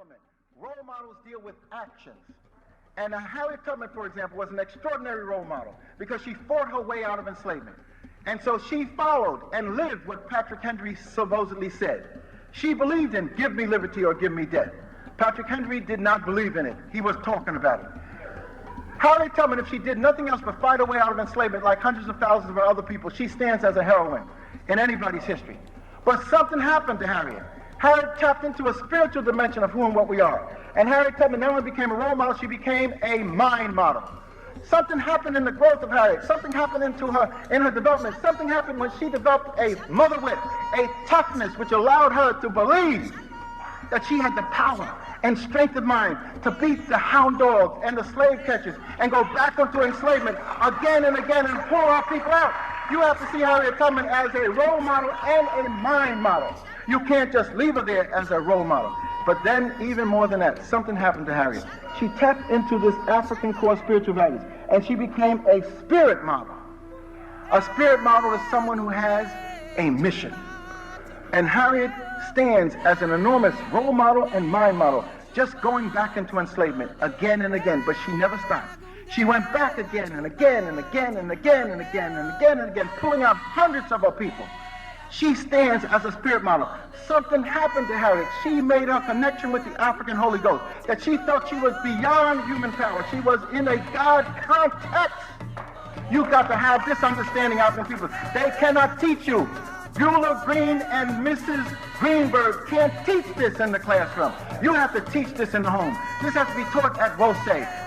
element. Role models deal with actions. And Harriet Tubman, for example, was an extraordinary role model because she fought her way out of enslavement. And so she followed and lived what Patrick Henry supposedly said. She believed in give me liberty or give me death. Patrick Henry did not believe in it. He was talking about it. Harriet Tubman, if she did nothing else but fight her way out of enslavement like hundreds of thousands of other people, she stands as a heroine in anybody's history. But something happened to Harriet. Harriet tapped into a spiritual dimension of who and what we are. And Harriet Tubman not only became a role model, she became a mind model. Something happened in the growth of Harriet. Something happened in her development. Something happened when she developed a mother wit, a toughness which allowed her to believe that she had the power and strength of mind to beat the hound dogs and the slave catchers and go back into enslavement again and again and pull our people out. You have to see Harriet Tubman as a role model and a mind model. You can't just leave her there as a role model. But then, even more than that, something happened to Harriet. She tapped into this African core spiritual values, and she became a spirit model. A spirit model is someone who has a mission. And Harriet stands as an enormous role model and mind model, just going back into enslavement again and again, but she never stopped. She went back again and again and again and again and again and again and again, pulling out hundreds of her people. She stands as a spirit model. Something happened to Harriet. She made her connection with the African Holy Ghost, that she felt she was beyond human power. She was in a God context. You got to have this understanding, African people. They cannot teach you. Beulah Green and Mrs. Greenberg can't teach this in the classroom. You have to teach this in the home. This has to be taught at Rose.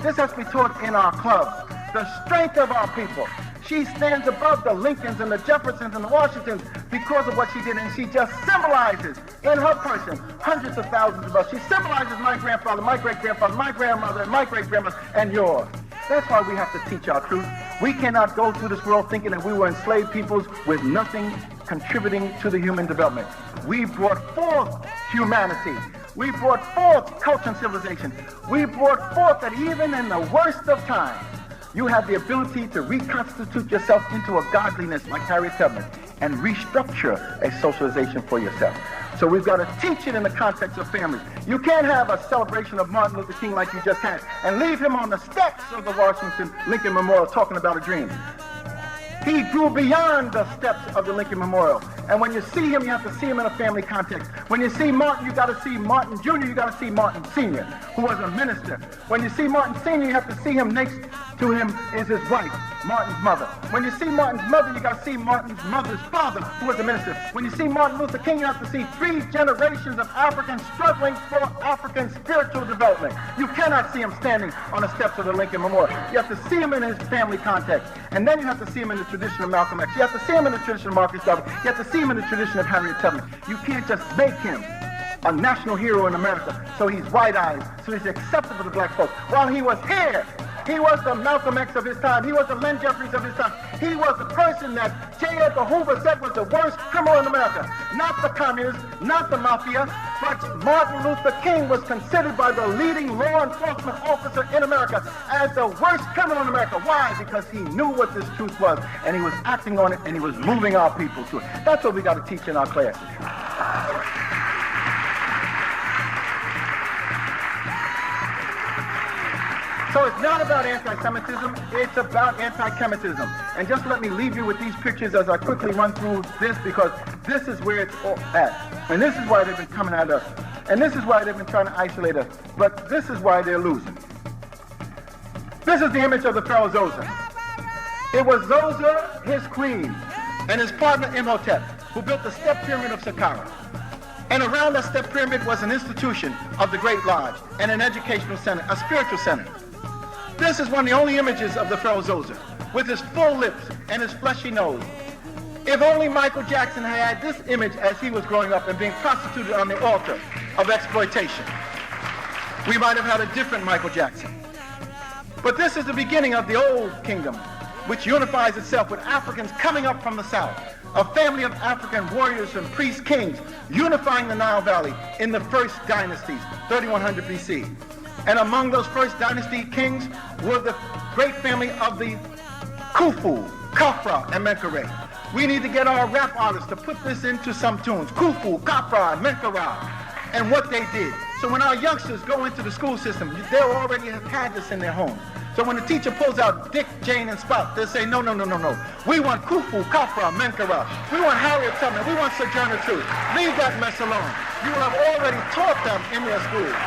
This has to be taught in our clubs. The strength of our people. She stands above the Lincolns and the Jeffersons and the Washingtons because of what she did, and she just symbolizes in her person hundreds of thousands of us. She symbolizes my grandfather, my great-grandfather, my grandmother, and my great-grandmother, and yours. That's why we have to teach our truth. We cannot go through this world thinking that we were enslaved peoples with nothing contributing to the human development. We brought forth humanity. We brought forth culture and civilization. We brought forth that even in the worst of times, you have the ability to reconstitute yourself into a godliness like Harriet Tubman and restructure a socialization for yourself. So we've got to teach it in the context of families. You can't have a celebration of Martin Luther King like you just had and leave him on the steps of the Washington Lincoln Memorial talking about a dream. He grew beyond the steps of the Lincoln Memorial. And when you see him, you have to see him in a family context. When you see Martin, you got to see Martin Jr., you got to see Martin Sr., who was a minister. When you see Martin Sr., you have to see him next to him is his wife, Martin's mother. When you see Martin's mother, you got to see Martin's mother's father, who was a minister. When you see Martin Luther King, you have to see 3 generations of Africans struggling for African spiritual development. You cannot see him standing on the steps of the Lincoln Memorial. You have to see him in his family context. And then you have to see him in the tradition of Malcolm X. You have to see him in the tradition of Marcus Garvey. You have to see him in the tradition of Harriet Tubman. You can't just make him a national hero in America so he's white-eyed, so he's acceptable to black folks. While he was here, he was the Malcolm X of his time. He was the Len Jeffries of his time. He was the person that J. Edgar Hoover said was the worst criminal in America. Not the communists, not the mafia, but Martin Luther King was considered by the leading law enforcement officer in America as the worst criminal in America. Why? Because he knew what this truth was, and he was acting on it, and he was moving our people to it. That's what we got to teach in our classes. So it's not about anti-Semitism, it's about anti-Chemitism. And just let me leave you with these pictures as I quickly run through this, because this is where it's all at. And this is why they've been coming at us. And this is why they've been trying to isolate us. But this is why they're losing. This is the image of the pharaoh Zoser. It was Zoser, his queen, and his partner Imhotep, who built the step pyramid of Saqqara. And around that step pyramid was an institution of the Great Lodge and an educational center, a spiritual center. This is one of the only images of the pharaoh Zoser, with his full lips and his fleshy nose. If only Michael Jackson had this image as he was growing up and being prostituted on the altar of exploitation, we might have had a different Michael Jackson. But this is the beginning of the old kingdom, which unifies itself with Africans coming up from the south, a family of African warriors and priest kings unifying the Nile Valley in the first dynasties, 3100 BC. And among those first dynasty kings were the great family of the Khufu, Khafra, and Menkaure. We need to get our rap artists to put this into some tunes. Khufu, Khafra, and Menkaure. And what they did. So when our youngsters go into the school system, they'll already have had this in their home. So when the teacher pulls out Dick, Jane, and Spot, they'll say, no, no, no, no, no. We want Khufu, Khafra, Menkaure. We want Harriet Tubman. We want Sojourner Truth. Leave that mess alone. You will have already taught them in their schools.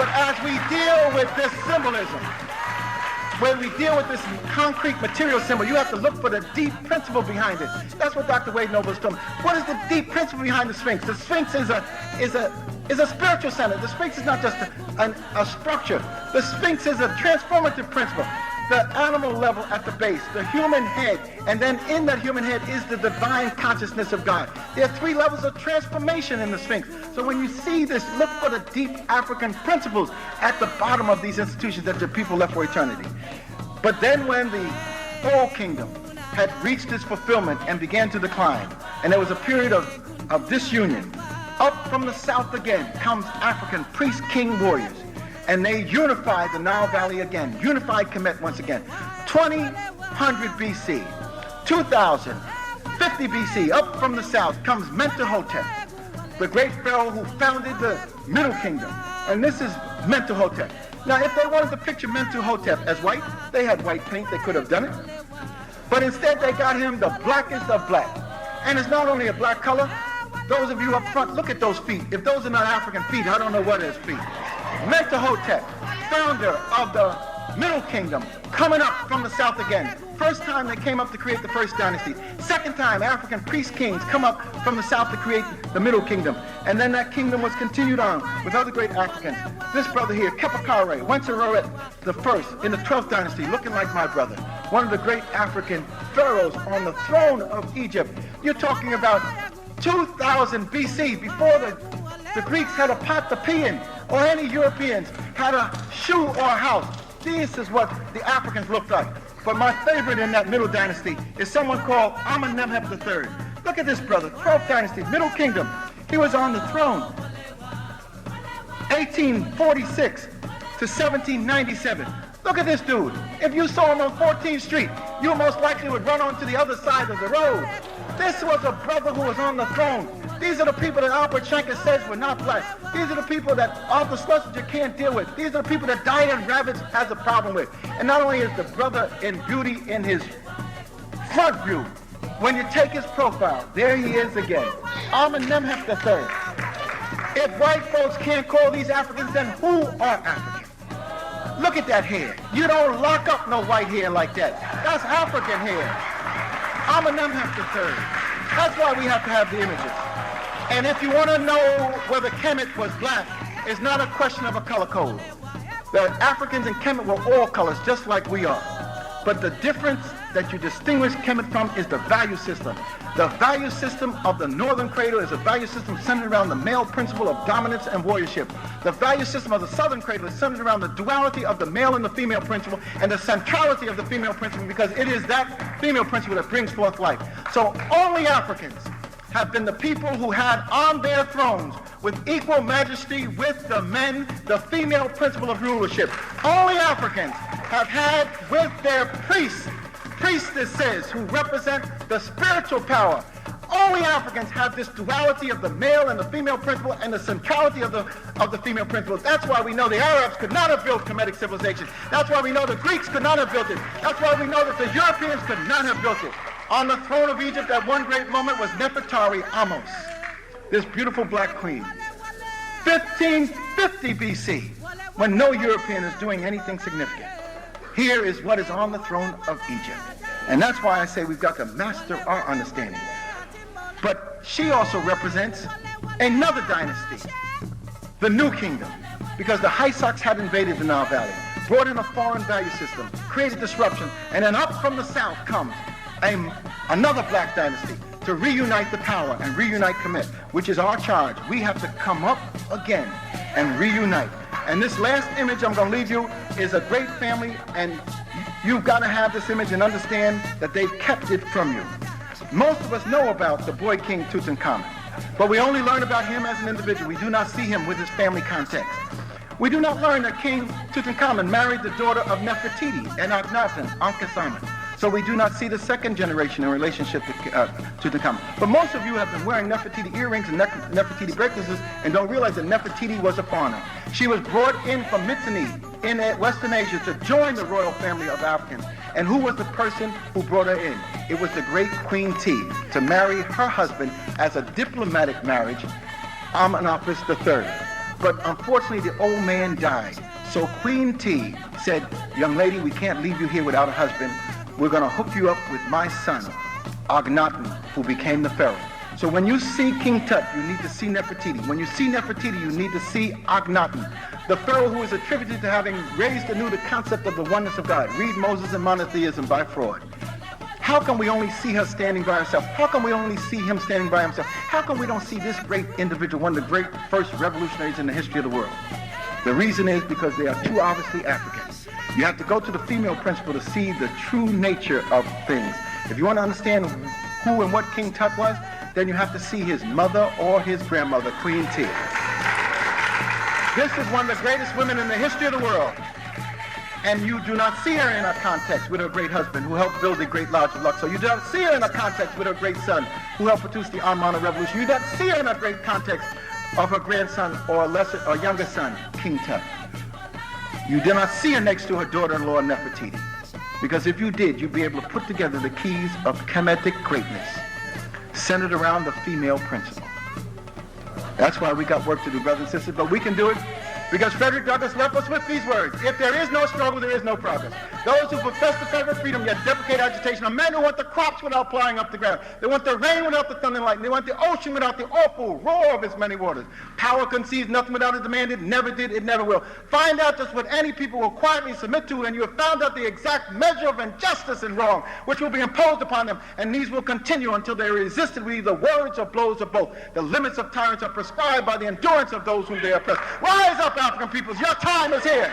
But as we deal with this symbolism, when we deal with this concrete material symbol, you have to look for the deep principle behind it. That's what Dr. Wade Noble's told me. What is the deep principle behind the Sphinx? The Sphinx is a spiritual center. The Sphinx is not just a structure. The Sphinx is a transformative principle. The animal level at the base, the human head, and then in that human head is the divine consciousness of God. There are 3 levels of transformation in the Sphinx. So when you see this, look for the deep African principles at the bottom of these institutions that the people left for eternity. But then when the old kingdom had reached its fulfillment and began to decline, and there was a period of disunion, up from the south again comes African priest, king, warriors. And they unified the Nile Valley again, unified Kemet once again. 2000 BC, 2050 BC, up from the south comes Mentuhotep, the great pharaoh who founded the Middle Kingdom. And this is Mentuhotep. Now, if they wanted to picture Mentuhotep as white, they had white paint, they could have done it. But instead, they got him the blackest of black. And it's not only a black color. Those of you up front, look at those feet. If those are not African feet, I don't know what is feet. Mentuhotep, founder of the Middle Kingdom, coming up from the south again. First time they came up to create the first dynasty. Second time, African priest kings come up from the south to create the Middle Kingdom. And then that kingdom was continued on with other great Africans. This brother here, Kepakare, Wenceroret the first in the 12th dynasty, looking like my brother. One of the great African pharaohs on the throne of Egypt. You're talking about 2000 BC, before the Greeks had a pot to pee in, or any Europeans had a shoe or a house. This is what the Africans looked like. But my favorite in that Middle Dynasty is someone called Amenemhotep III. Look at this brother, 12th Dynasty, Middle Kingdom. He was on the throne 1846 to 1797. Look at this dude. If you saw him on 14th Street, you most likely would run onto the other side of the road. This was a brother who was on the throne. These are the people that Albert Shanker says were not black. These are the people that Arthur Schlesinger can't deal with. These are the people that Diane Ravitch has a problem with. And not only is the brother in beauty in his front view, when you take his profile, there he is again. Amenemhotep III. If white folks can't call these Africans, then who are African? Look at that hair. You don't lock up no white hair like that. That's African hair. Amenemhotep III. That's why we have to have the images. And if you want to know whether Kemet was black, it's not a question of a color code. The Africans in Kemet were all colors, just like we are. But the difference that you distinguish Kemet from is the value system. The value system of the northern cradle is a value system centered around the male principle of dominance and warriorship. The value system of the southern cradle is centered around the duality of the male and the female principle and the centrality of the female principle, because it is that female principle that brings forth life. So only Africans have been the people who had on their thrones with equal majesty with the men the female principle of rulership. Only Africans have had with their priests, priestesses who represent the spiritual power. Only Africans have this duality of the male and the female principle and the centrality of the female principle. That's why we know the Arabs could not have built Kemetic civilization. That's why we know the Greeks could not have built it. That's why we know that the Europeans could not have built it. On the throne of Egypt at one great moment was Nefertari Amos, this beautiful black queen. 1550 BC, when no European is doing anything significant. Here is what is on the throne of Egypt. And that's why I say we've got to master our understanding. But she also represents another dynasty, the New Kingdom, because the Hysox had invaded the Nile Valley, brought in a foreign value system, created disruption, and then up from the south comes another black dynasty to reunite the power and reunite Kemet, which is our charge. We have to come up again and reunite. And this last image I'm going to leave you is a great family, and you've got to have this image and understand that they've kept it from you. Most of us know about the boy king Tutankhamun, but we only learn about him as an individual. We do not see him with his family context. We do not learn that King Tutankhamun married the daughter of Nefertiti and Akhenaten, Ankhesemen, So we do not see the second generation in relationship to Tutankhamun. But most of you have been wearing Nefertiti earrings and Nefertiti necklaces and don't realize that Nefertiti was a foreigner. She was brought in from Mitanni in Western Asia to join the royal family of Africans. And who was the person who brought her in? It was the great Queen T, to marry her husband as a diplomatic marriage, Amenhotep III. But unfortunately, the old man died. So Queen T said, young lady, we can't leave you here without a husband. We're going to hook you up with my son, Akhenaten, who became the pharaoh. So when you see King Tut, you need to see Nefertiti. When you see Nefertiti, you need to see Akhenaten, the pharaoh who is attributed to having raised anew the concept of the oneness of God. Read Moses and monotheism by Freud. How come we only see her standing by herself? How come we only see him standing by himself? How come we don't see this great individual, one of the great first revolutionaries in the history of the world? The reason is because they are too obviously Africans. You have to go to the female principle to see the true nature of things. If you want to understand who and what King Tut was, then you have to see his mother or his grandmother, Queen T. This is one of the greatest women in the history of the world. And you do not see her in a context with her great husband who helped build the Great Lodge of Luxor. You do not see her in a context with her great son who helped produce the Armana Revolution. You do not see her in a great context of her grandson or lesser or younger son, King Tut. You do not see her next to her daughter-in-law, Nefertiti. Because if you did, you'd be able to put together the keys of Kemetic greatness centered around the female principle. That's why we got work to do, brothers and sisters, but we can do it because Frederick Douglass left us with these words: if there is no struggle, there is no progress. Those who profess the federal freedom yet deprecate agitation are men who want the crops without plowing up the ground. They want the rain without the thunder and lightning. They want the ocean without the awful roar of its many waters. Power conceives nothing without a demand. It never did, it never will. Find out just what any people will quietly submit to, and you have found out the exact measure of injustice and wrong which will be imposed upon them, and these will continue until they are resisted with either words or blows or both. The limits of tyrants are prescribed by the endurance of those whom they oppress. Rise up, African peoples, your time is here.